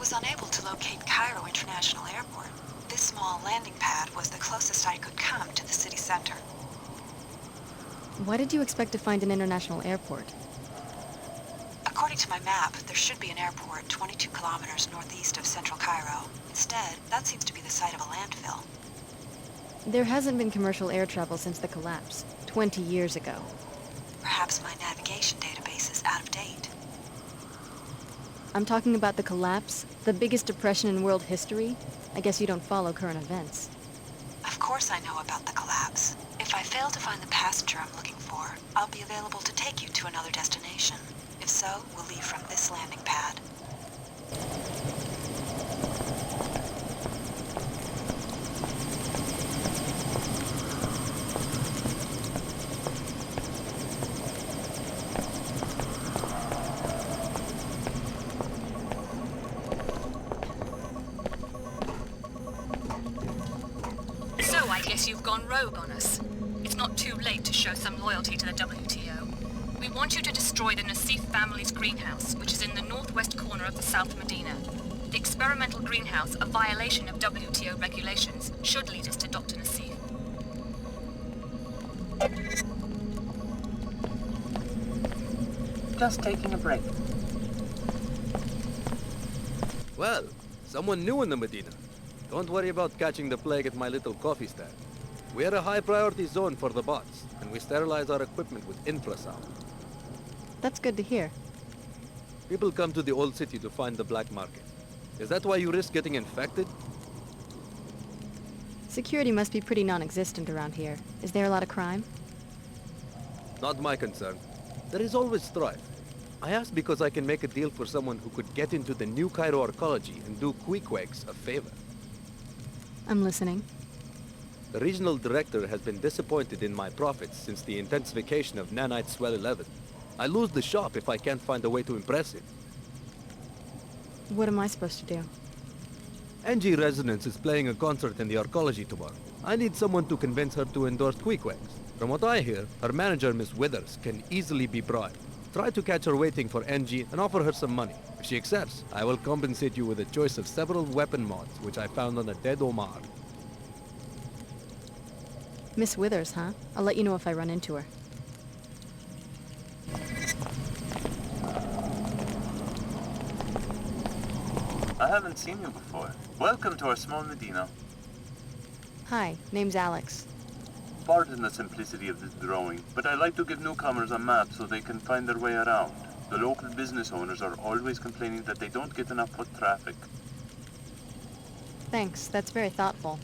was unable to locate Cairo International Airport. This small landing pad was the closest I could come to the city center. Why did you expect to find an international airport? According to my map, there should be an airport 22 kilometers northeast of central Cairo. Instead, that seems to be the site of a landfill. There hasn't been commercial air travel since the collapse, 20 years ago. Perhaps my navigation database is out of date. I'm talking about the collapse, the biggest depression in world history. I guess you don't follow current events. Of course I know about the collapse. If I fail to find the passenger I'm looking for, I'll be available to take you to another destination. If so, we'll leave from this landing pad. So I guess you've gone rogue on us. It's not too late to show some loyalty to the WTO. We want you to destroy the Nassif family's greenhouse, which is in the northwest corner of the South Medina. The experimental greenhouse, a violation of WTO regulations, should lead us to Dr. Nassif. Just taking a break. Well, someone new in the Medina. Don't worry about catching the plague at my little coffee stand. We are a high-priority zone for the bots, and we sterilize our equipment with infrasound. That's good to hear. People come to the old city to find the black market. Is that why you risk getting infected? Security must be pretty non-existent around here. Is there a lot of crime? Not my concern. There is always strife. I asked because I can make a deal for someone who could get into the new Cairo archaeology and do Queequegs a favor. I'm listening. The regional director has been disappointed in my profits since the intensification of Nanite Swell 11. I lose the shop if I can't find a way to impress him. What am I supposed to do? NG Resonance is playing a concert in the archaeology tomorrow. I need someone to convince her to endorse Queequegs. From what I hear, her manager, Miss Withers, can easily be bribed. Try to catch her waiting for NG and offer her some money. If she accepts, I will compensate you with a choice of several weapon mods, which I found on a dead Omar. Miss Withers, huh? I'll let you know if I run into her. I haven't seen you before. Welcome to our small Medina. Hi, name's Alex. Pardon the simplicity of this drawing, but I like to give newcomers a map so they can find their way around. The local business owners are always complaining that they don't get enough foot traffic. Thanks, that's very thoughtful.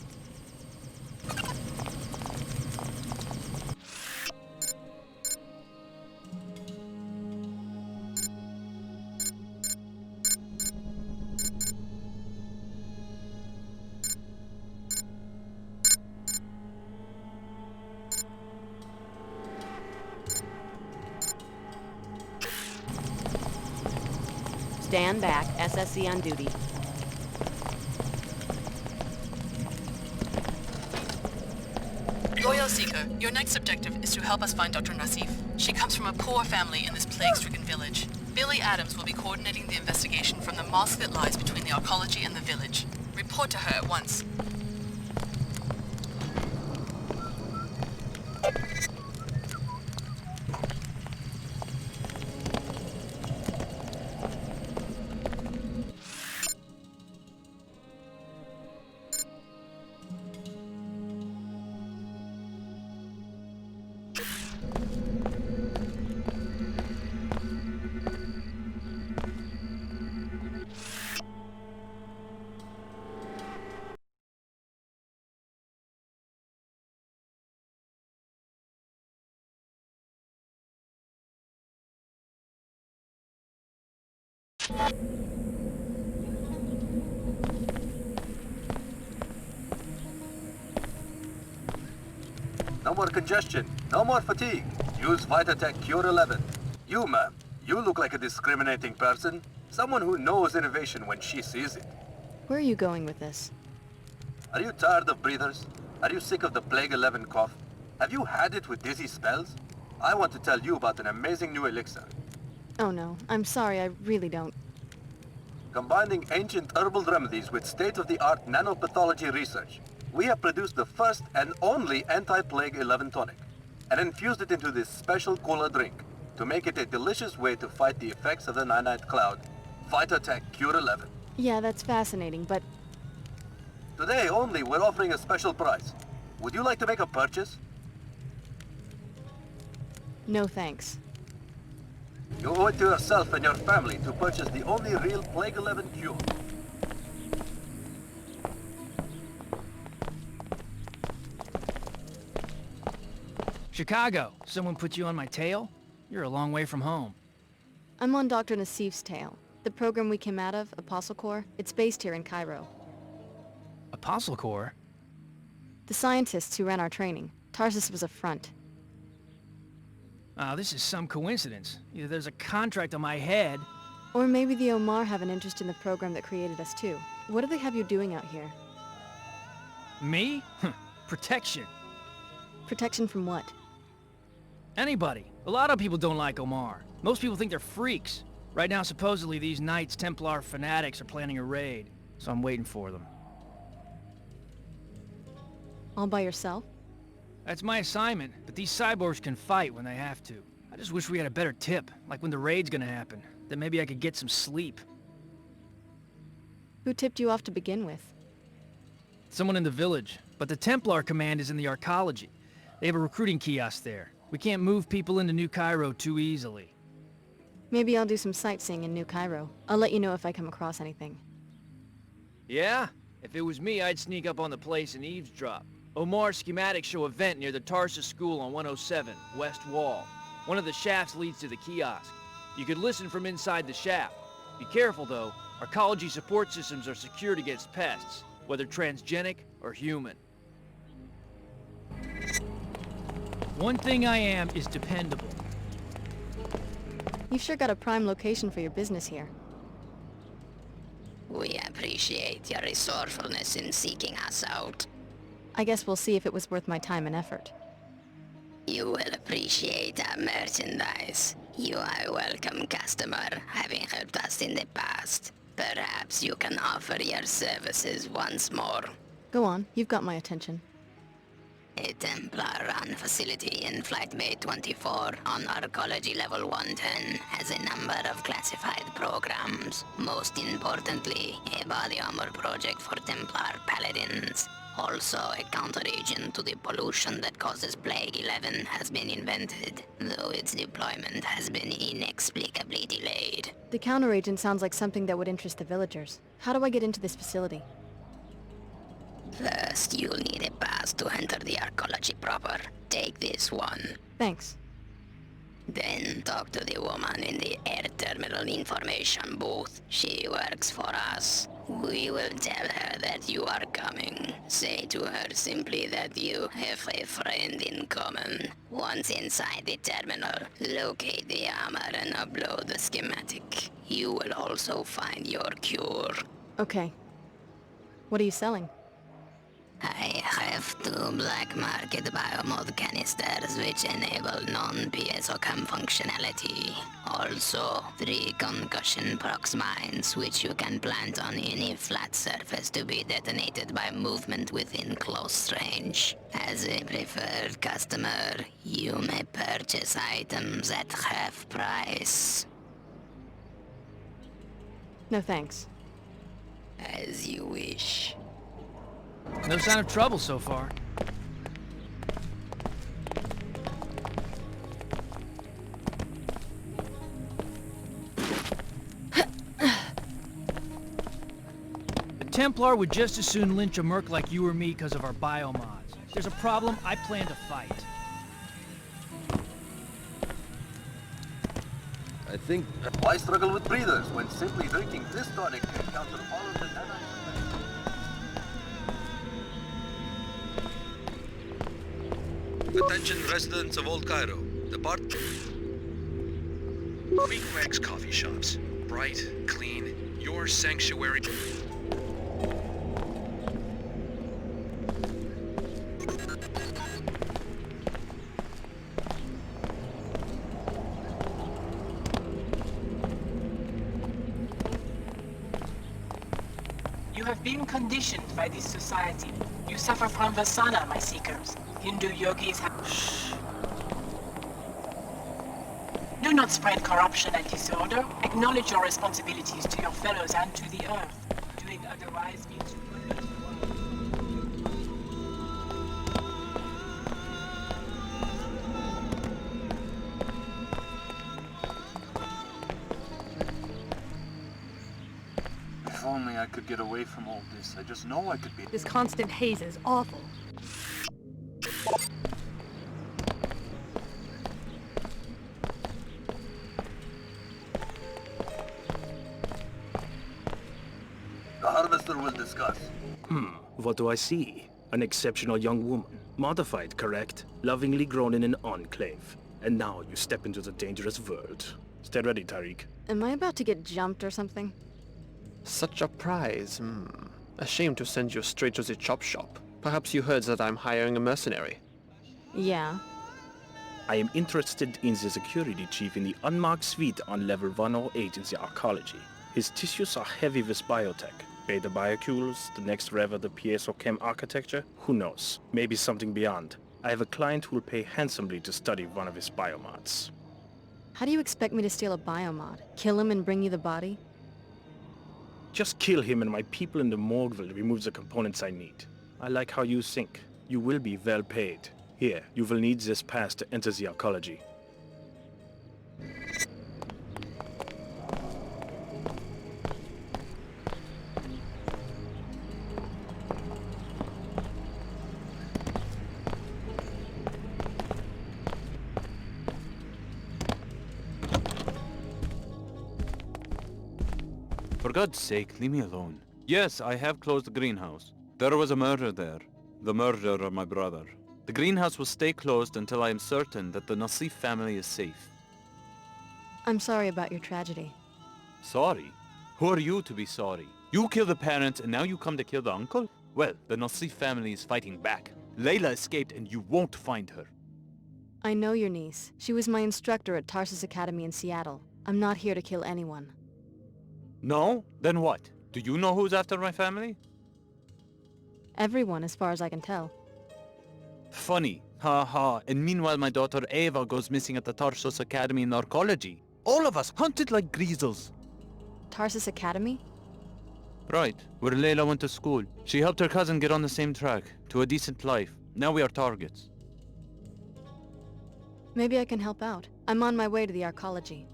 Stand back. SSC on duty. Loyal Seeker, your next objective is to help us find Dr. Nassif. She comes from a poor family in this plague-stricken village. Billy Adams will be coordinating the investigation from the mosque that lies between the archaeology and the village. Report to her at once. No more congestion, no more fatigue. Use Vitatech Cure 11. You, ma'am, you look like a discriminating person. Someone who knows innovation when she sees it. Where are you going with this? Are you tired of breathers? Are you sick of the Plague 11 cough? Have you had it with dizzy spells? I want to tell you about an amazing new elixir. Oh no, I'm sorry, I really don't. Combining ancient herbal remedies with state-of-the-art nanopathology research, we have produced the first and only anti-plague 11 tonic, and infused it into this special cola drink to make it a delicious way to fight the effects of the nanite cloud. Fight Attack Cure 11. Yeah, that's fascinating, but Today only, we're offering a special price. Would you like to make a purchase? no thanks. You owe it to yourself and your family to purchase the only real Plague 11 cure. Chicago, someone put you on my tail? You're a long way from home. I'm on Dr. Nassif's tail. The program we came out of, Apostle Corps, it's based here in Cairo. Apostle Corps? The scientists who ran our training. Tarsus was a front. Oh, this is some coincidence. Either there's a contract on my head... Or maybe the Omar have an interest in the program that created us too. What do they have you doing out here? Me? Protection. Protection from what? Anybody. A lot of people don't like Omar. Most people think they're freaks. Right now, supposedly, these Knights Templar fanatics are planning a raid. So I'm waiting for them. All by yourself? That's my assignment, but these cyborgs can fight when they have to. I just wish we had a better tip, like when the raid's gonna happen. Then maybe I could get some sleep. Who tipped you off to begin with? Someone in the village. But the Templar command is in the arcology. They have a recruiting kiosk there. We can't move people into New Cairo too easily. Maybe I'll do some sightseeing in New Cairo. I'll let you know if I come across anything. Yeah? If it was me, I'd sneak up on the place and eavesdrop. Omar's schematics show a vent near the Tarsus School on 107, West Wall. One of the shafts leads to the kiosk. You could listen from inside the shaft. Be careful, though. Arcology support systems are secured against pests, whether transgenic or human. One thing I am is dependable. You've sure got a prime location for your business here. We appreciate your resourcefulness in seeking us out. I guess we'll see if it was worth my time and effort. You will appreciate our merchandise. You are a welcome customer, having helped us in the past. Perhaps you can offer your services once more. Go on, you've got my attention. A Templar-run facility in Flight Bay 24 on Arcology Level 110 has a number of classified programs. Most importantly, a body armor project for Templar paladins. Also, a counteragent to the pollution that causes Plague 11 has been invented, though its deployment has been inexplicably delayed. The counteragent sounds like something that would interest the villagers. How do I get into this facility? First, you'll need a pass to enter the arcology proper. Take this one. Thanks. Then talk to the woman in the air terminal information booth. She works for us. We will tell her that you are coming. Say to her simply that you have a friend in common. Once inside the terminal, locate the armor and upload the schematic. You will also find your cure. Okay. What are you selling? I have 2 black market biomod canisters which enable non-piezo cam functionality. Also, 3 concussion prox mines which you can plant on any flat surface to be detonated by movement within close range. As a preferred customer, you may purchase items at half price. No thanks. As you wish. No sign of trouble so far. The Templar would just as soon lynch a merc like you or me because of our biomods. If there's a problem, I plan to fight. I think... Why struggle with breathers when simply drinking this tonic can counter all of the nanite effects? Attention residents of Old Cairo. The Parte... Queequeg's coffee shops. Bright, clean, your sanctuary. been conditioned by this society. You suffer from vasana, my seekers. Hindu yogis have... Shh. Do not spread corruption and disorder. Acknowledge your responsibilities to your fellows and to the earth. Doing otherwise means you pollute the world. If only I could get away from all this. I just know I could be... This constant haze is awful. The Harvester will discuss. What do I see? An exceptional young woman. Modified, correct? Lovingly grown in an enclave. And now you step into the dangerous world. Stay ready, Tariq. Am I about to get jumped or something? Such a prize, A shame to send you straight to the chop shop. Perhaps you heard that I'm hiring a mercenary. Yeah. I am interested in the security chief in the unmarked suite on level 108 in the arcology. His tissues are heavy with biotech. Beta biocules, the next rev of the piezochem architecture? Who knows? Maybe something beyond. I have a client who will pay handsomely to study one of his biomods. How do you expect me to steal a biomod? Kill him and bring you the body? Just kill him and my people in the morgue will remove the components I need. I like how you think. You will be well paid. Here, you will need this pass to enter the arcology. For God's sake, leave me alone. Yes, I have closed the greenhouse. There was a murder there. The murder of my brother. The greenhouse will stay closed until I am certain that the Nassif family is safe. I'm sorry about your tragedy. Sorry? Who are you to be sorry? You killed the parents and now you come to kill the uncle? Well, the Nassif family is fighting back. Leila escaped and you won't find her. I know your niece. She was my instructor at Tarsus Academy in Seattle. I'm not here to kill anyone. No? Then what? Do you know who's after my family? Everyone, as far as I can tell. Funny. Ha ha. And meanwhile my daughter Eva goes missing at the Tarsus Academy in arcology. All of us hunted like greasels. Tarsus Academy? Right, where Leila went to school. She helped her cousin get on the same track, to a decent life. Now we are targets. Maybe I can help out. I'm on my way to the arcology.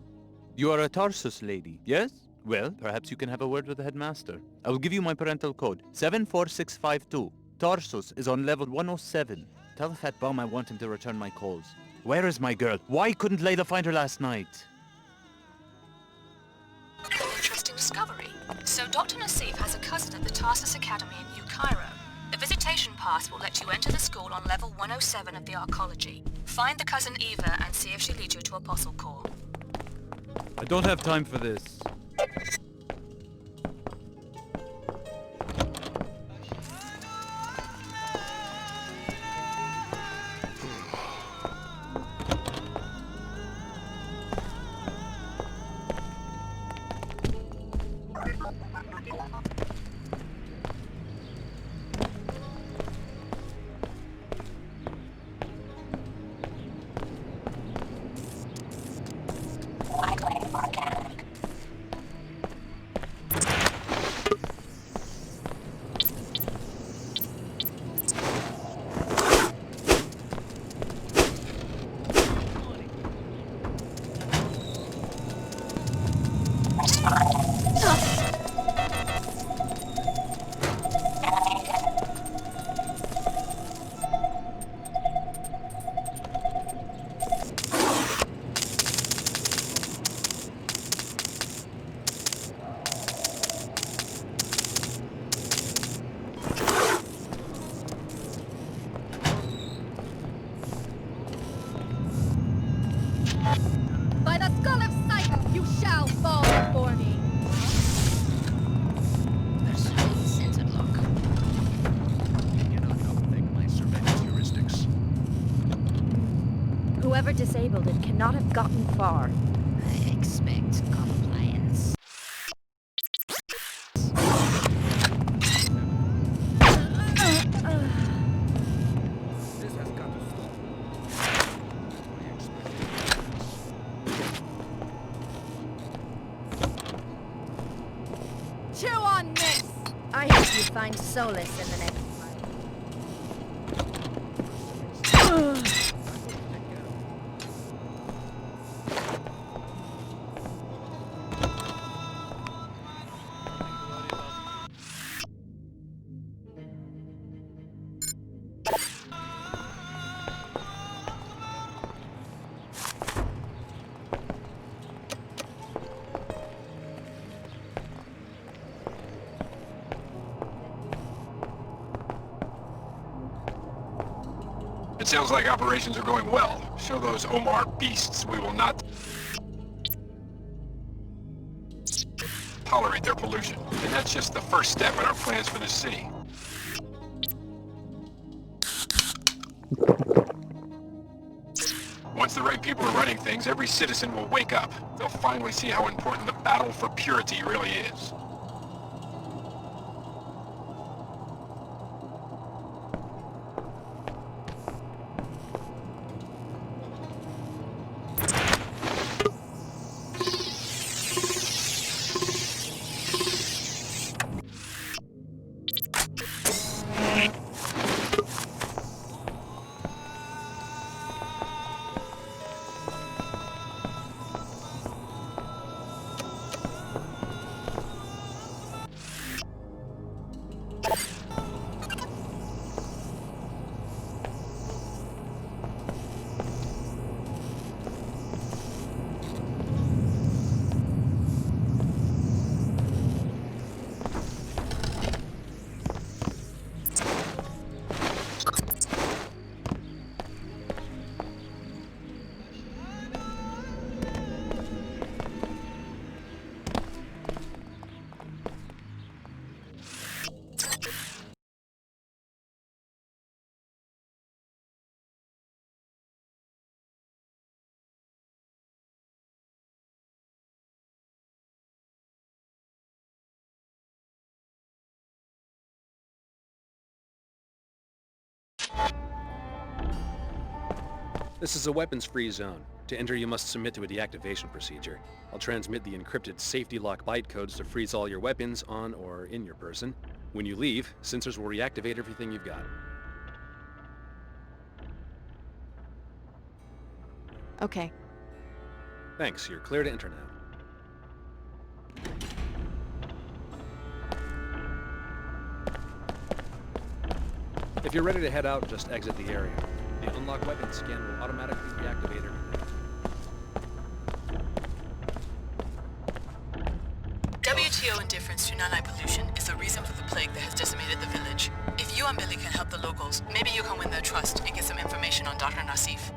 You are a Tarsus lady, yes? Well, perhaps you can have a word with the headmaster. I will give you my parental code, 74652. Tarsus is on level 107. Tell the fat bum I want him to return my calls. Where is my girl? Why couldn't Leila find her last night? Interesting discovery. So Dr. Nassif has a cousin at the Tarsus Academy in New Cairo. The visitation pass will let you enter the school on level 107 of the arcology. Find the cousin Eva and see if she leads you to Apostle Corps. I don't have time for this. By the skull of Cycle, you shall fall before me! Centered lock. Cannot outthink my surveillance heuristics. Whoever disabled it cannot have gotten far. I expect compliance. find solace in the next It sounds like operations are going well. Show those Omar beasts we will not tolerate their pollution. And that's just the first step in our plans for the city. Once the right people are running things, every citizen will wake up. They'll finally see how important the battle for purity really is. This is a weapons-free zone. To enter, you must submit to a deactivation procedure. I'll transmit the encrypted safety lock bytecodes to freeze all your weapons on or in your person. When you leave, sensors will reactivate everything you've got. Okay. Thanks, you're clear to enter now. If you're ready to head out, just exit the area. The unlock weapon scan will automatically reactivate everything. WTO indifference to nanite pollution is the reason for the plague that has decimated the village. If you and Billy can help the locals, maybe you can win their trust and get some information on Dr. Nassif.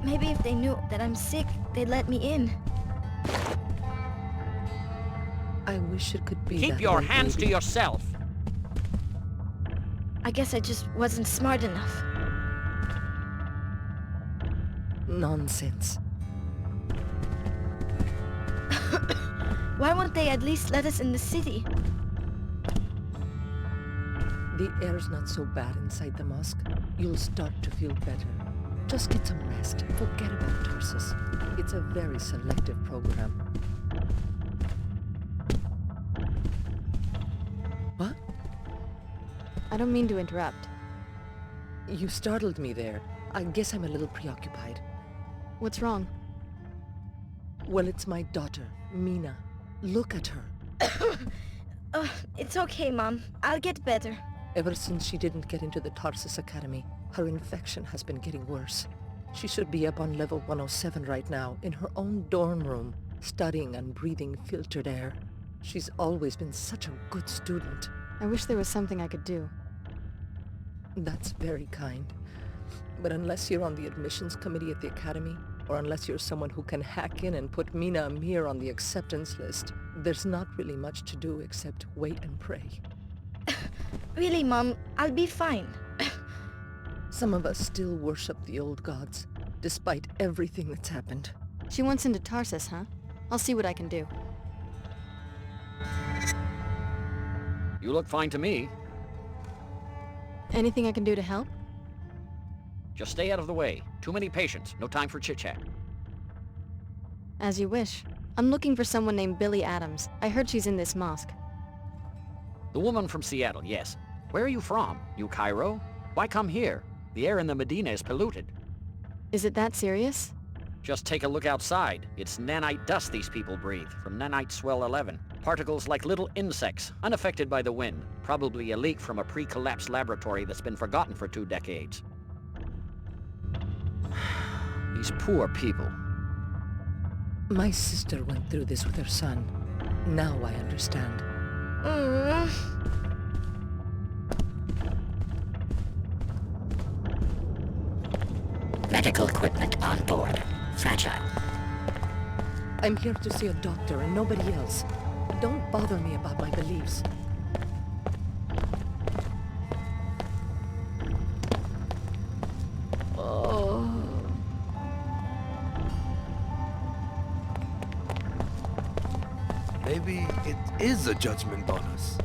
Maybe if they knew that I'm sick, they'd let me in. I wish it could be Keep that your way, hands baby. to yourself. I guess I just wasn't smart enough. Nonsense. Why won't they at least let us in the city? The air's not so bad inside the mosque. You'll start to feel better. Just get some rest. Forget about Tarsus. It's a very selective program. What? I don't mean to interrupt. You startled me there. I guess I'm a little preoccupied. What's wrong? Well, it's my daughter, Mina. Look at her. It's okay, Mom. I'll get better. Ever since she didn't get into the Tarsus Academy, her infection has been getting worse. She should be up on level 107 right now, in her own dorm room, studying and breathing filtered air. She's always been such a good student. I wish there was something I could do. That's very kind. But unless you're on the admissions committee at the academy, or unless you're someone who can hack in and put Mina Amir on the acceptance list, there's not really much to do except wait and pray. Really, Mom, I'll be fine. Some of us still worship the old gods, despite everything that's happened. She wants into Tarsus, huh? I'll see what I can do. You look fine to me. Anything I can do to help? Just stay out of the way. Too many patients. No time for chit-chat. As you wish. I'm looking for someone named Billy Adams. I heard she's in this mosque. The woman from Seattle, yes. Where are you from? New Cairo? Why come here? The air in the Medina is polluted. Is it that serious? Just take a look outside. It's nanite dust these people breathe, from nanite swell 11. Particles like little insects, unaffected by the wind. Probably a leak from a pre-collapsed laboratory that's been forgotten for 2 decades. These poor people. My sister went through this with her son. Now I understand. Medical equipment on board. Fragile. I'm here to see a doctor and nobody else. Don't bother me about my beliefs. Maybe it is a judgment on us.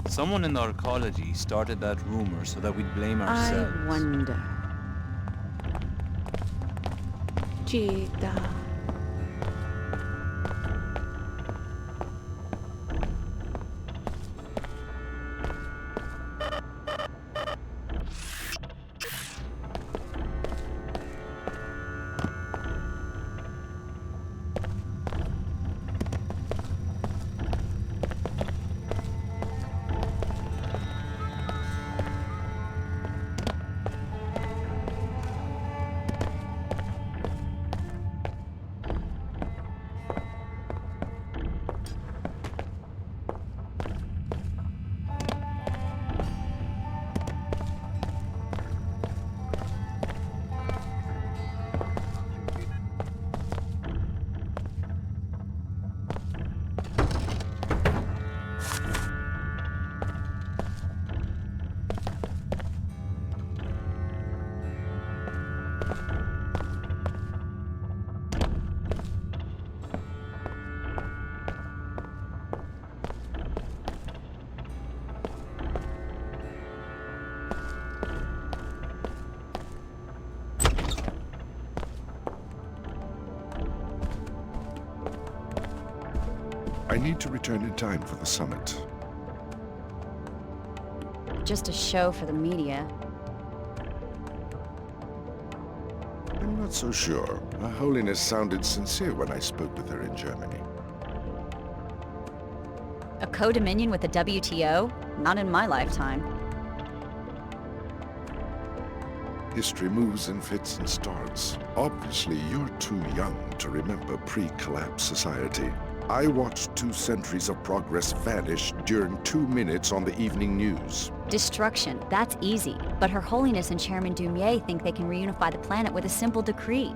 Someone in the arcology started that rumor so that we'd blame ourselves. I wonder. Cheetah. I need to return in time for the summit. Just a show for the media. I'm not so sure. Her Holiness sounded sincere when I spoke with her in Germany. A co-dominion with the WTO? Not in my lifetime. History moves in fits and starts. Obviously, you're too young to remember pre-collapse society. I watched 2 centuries of progress vanish during 2 minutes on the evening news. Destruction, that's easy. But Her Holiness and Chairman Dumier think they can reunify the planet with a simple decree.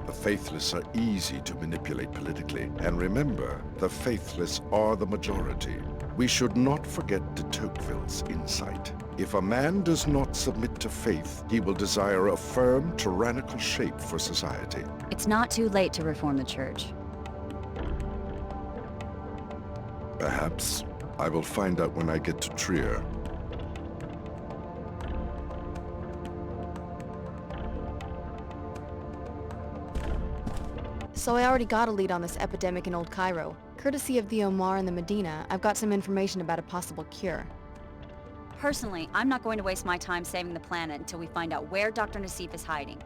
The faithless are easy to manipulate politically. And remember, the faithless are the majority. We should not forget de Tocqueville's insight. If a man does not submit to faith, he will desire a firm, tyrannical shape for society. It's not too late to reform the church. Perhaps. I will find out when I get to Trier. So I already got a lead on this epidemic in Old Cairo. Courtesy of the Omar and the Medina, I've got some information about a possible cure. Personally, I'm not going to waste my time saving the planet until we find out where Dr. Nassif is hiding.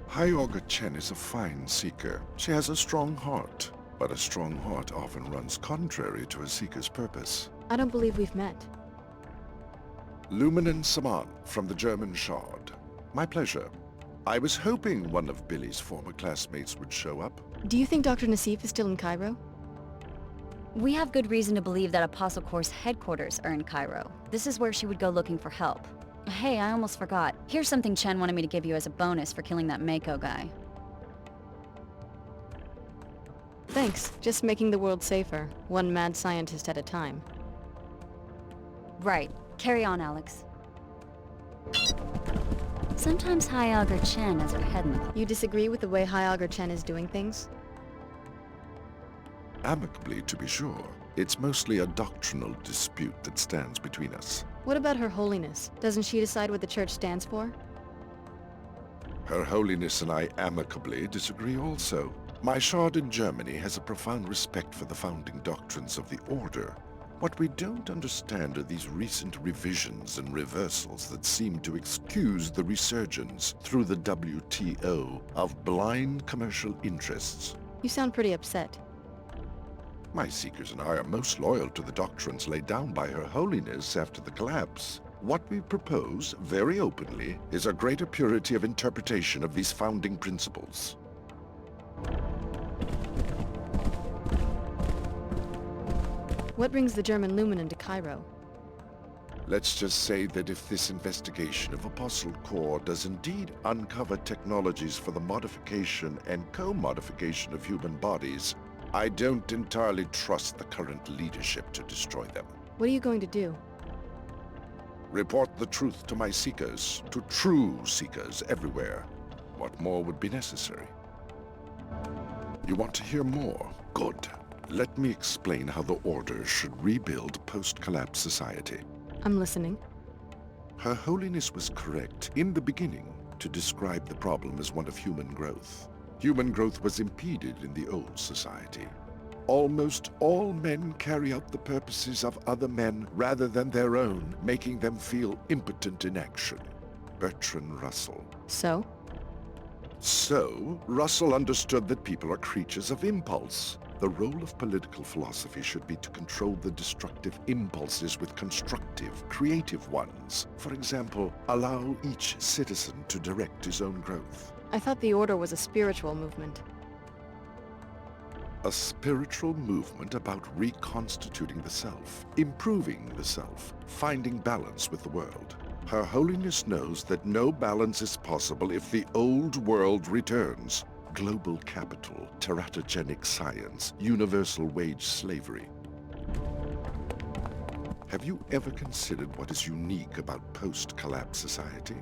High Augur Chen is a fine seeker. She has a strong heart, but a strong heart often runs contrary to a seeker's purpose. I don't believe we've met. Luminant Saman from the German Shard. My pleasure. I was hoping one of Billy's former classmates would show up. Do you think Dr. Nassif is still in Cairo? We have good reason to believe that Apostle Corps' headquarters are in Cairo. This is where she would go looking for help. Hey, I almost forgot. Here's something Chen wanted me to give you as a bonus for killing that Mako guy. Thanks. Just making the world safer. One mad scientist at a time. Right. Carry on, Alex. Sometimes High Augur Chen has her head in the... You disagree with the way High Augur Chen is doing things? Amicably, to be sure. It's mostly a doctrinal dispute that stands between us. What about Her Holiness? Doesn't she decide what the Church stands for? Her Holiness and I amicably disagree also. My shard in Germany has a profound respect for the founding doctrines of the Order. What we don't understand are these recent revisions and reversals that seem to excuse the resurgence through the WTO of blind commercial interests. You sound pretty upset. My seekers and I are most loyal to the doctrines laid down by Her Holiness after the collapse. What we propose, very openly, is a greater purity of interpretation of these founding principles. What brings the German Lumen to Cairo? Let's just say that if this investigation of Apostle Core does indeed uncover technologies for the modification and co-modification of human bodies, I don't entirely trust the current leadership to destroy them. What are you going to do? Report the truth to my seekers, to true seekers everywhere. What more would be necessary? You want to hear more? Good. Let me explain how the Order should rebuild post-collapse society. I'm listening. Her Holiness was correct in the beginning to describe the problem as one of human growth. Human growth was impeded in the old society. Almost all men carry out the purposes of other men rather than their own, making them feel impotent in action. Bertrand Russell. So, Russell understood that people are creatures of impulse. The role of political philosophy should be to control the destructive impulses with constructive, creative ones. For example, allow each citizen to direct his own growth. I thought the Order was a spiritual movement. A spiritual movement about reconstituting the self, improving the self, finding balance with the world. Her Holiness knows that no balance is possible if the old world returns. Global capital, teratogenic science, universal wage slavery. Have you ever considered what is unique about post-collapse society?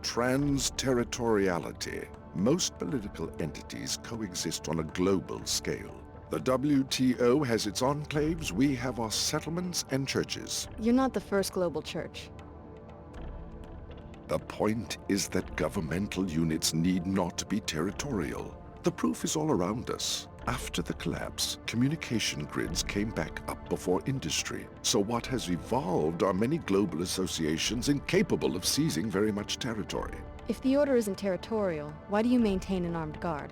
Trans-territoriality. Most political entities coexist on a global scale. The WTO has its enclaves, we have our settlements and churches. You're not the first global church. The point is that governmental units need not be territorial. The proof is all around us. After the collapse, communication grids came back up before industry. So what has evolved are many global associations incapable of seizing very much territory. If the Order isn't territorial, why do you maintain an armed guard?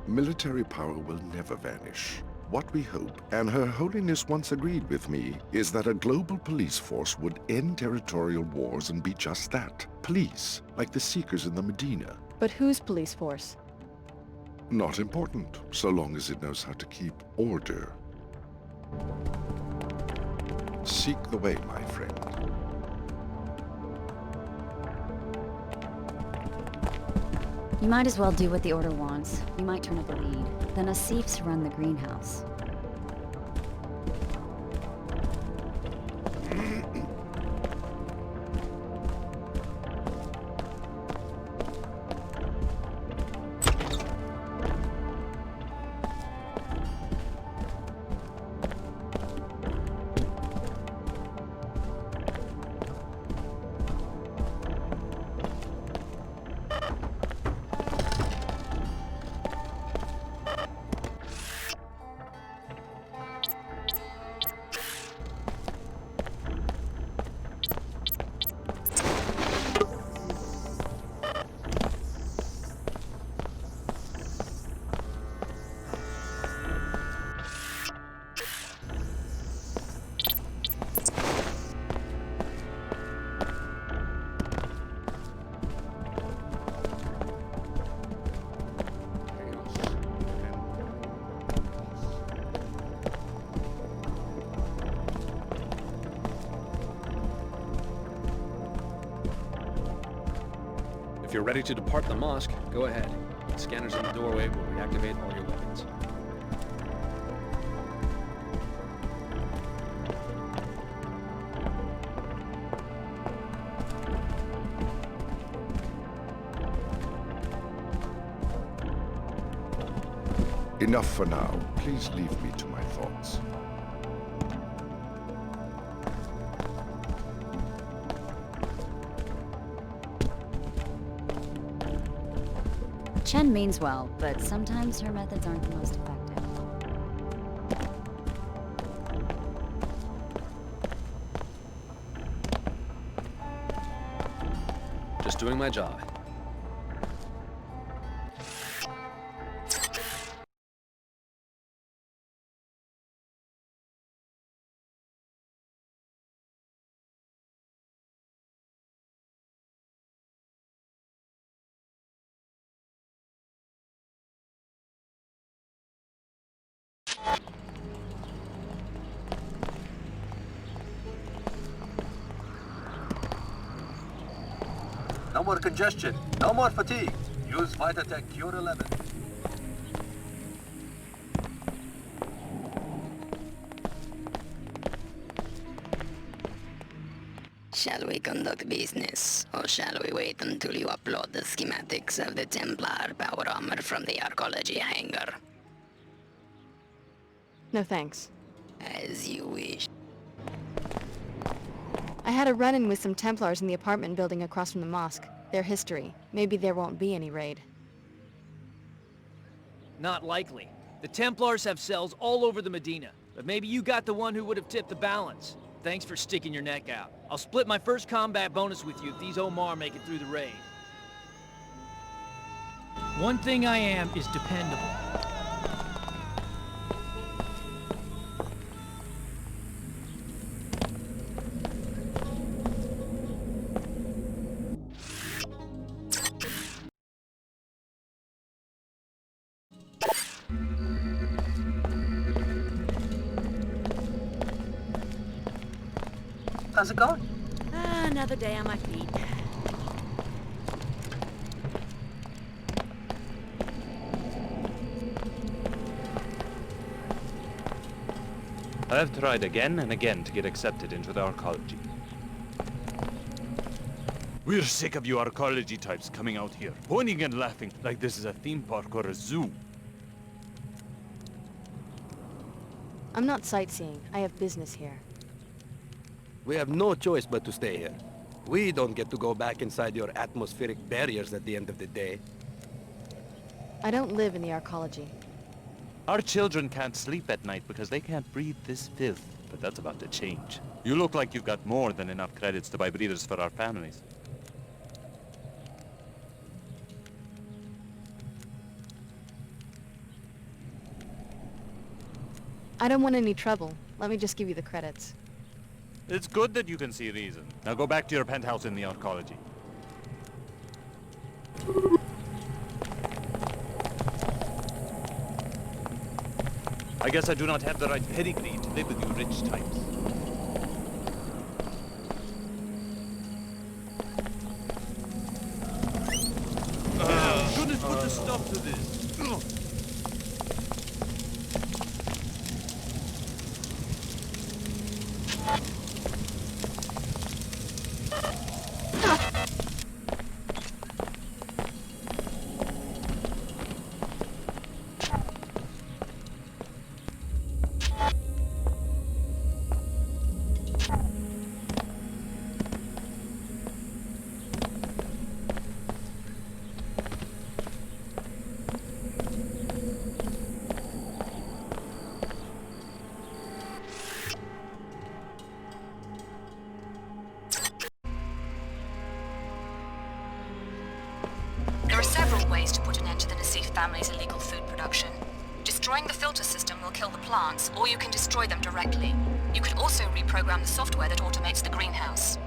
Military power will never vanish. What we hope, and Her Holiness once agreed with me, is that a global police force would end territorial wars and be just that. Police, like the Seekers in the Medina. But whose police force? Not important, so long as it knows how to keep order. Seek the way, my friend. You might as well do what the Order wants. You might turn up a lead. The Nassifs run the greenhouse. If you're ready to depart the mosque, go ahead. Scanners in the doorway will reactivate all your weapons. Enough for now. Please leave me to my thoughts. Chen means well, but sometimes her methods aren't the most effective. Just doing my job. No more congestion, no more fatigue. Use Vitatech Cure 11. Shall we conduct business, or shall we wait until you upload the schematics of the Templar power armor from the arcology hangar? No thanks. As you wish. I had a run-in with some Templars in the apartment building across from the mosque. Their history. Maybe there won't be any raid. Not likely. The Templars have cells all over the Medina, but maybe you got the one who would have tipped the balance. Thanks for sticking your neck out. I'll split my first combat bonus with you if these Omar make it through the raid. One thing I am is dependable. How's it going? Another day on my feet. I have tried again and again to get accepted into the arcology. We're sick of you arcology types coming out here, pointing and laughing like this is a theme park or a zoo. I'm not sightseeing. I have business here. We have no choice but to stay here. We don't get to go back inside your atmospheric barriers at the end of the day. I don't live in the arcology. Our children can't sleep at night because they can't breathe this filth, but that's about to change. You look like you've got more than enough credits to buy breathers for our families. I don't want any trouble. Let me just give you the credits. It's good that you can see reason. Now go back to your penthouse in the arcology. I guess I do not have the right pedigree to live with you rich types. Shouldn't put a stop to this. There are several ways to put an end to the Nassif family's illegal food production. Destroying the filter system will kill the plants, or you can destroy them directly. You could also reprogram the software that automates the greenhouse.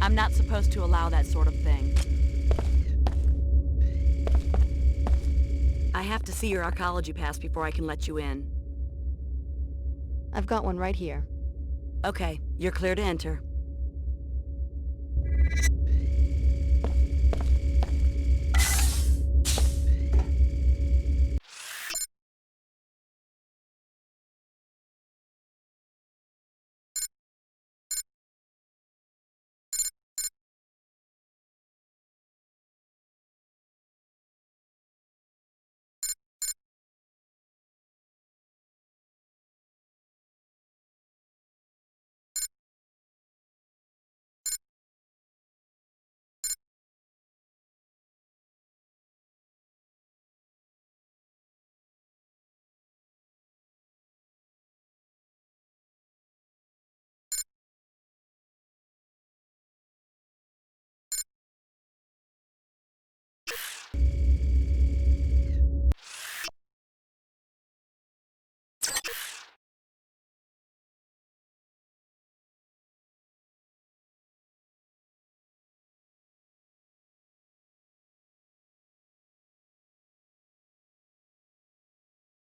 I'm not supposed to allow that sort of thing. I have to see your arcology pass before I can let you in. I've got one right here. Okay, you're clear to enter.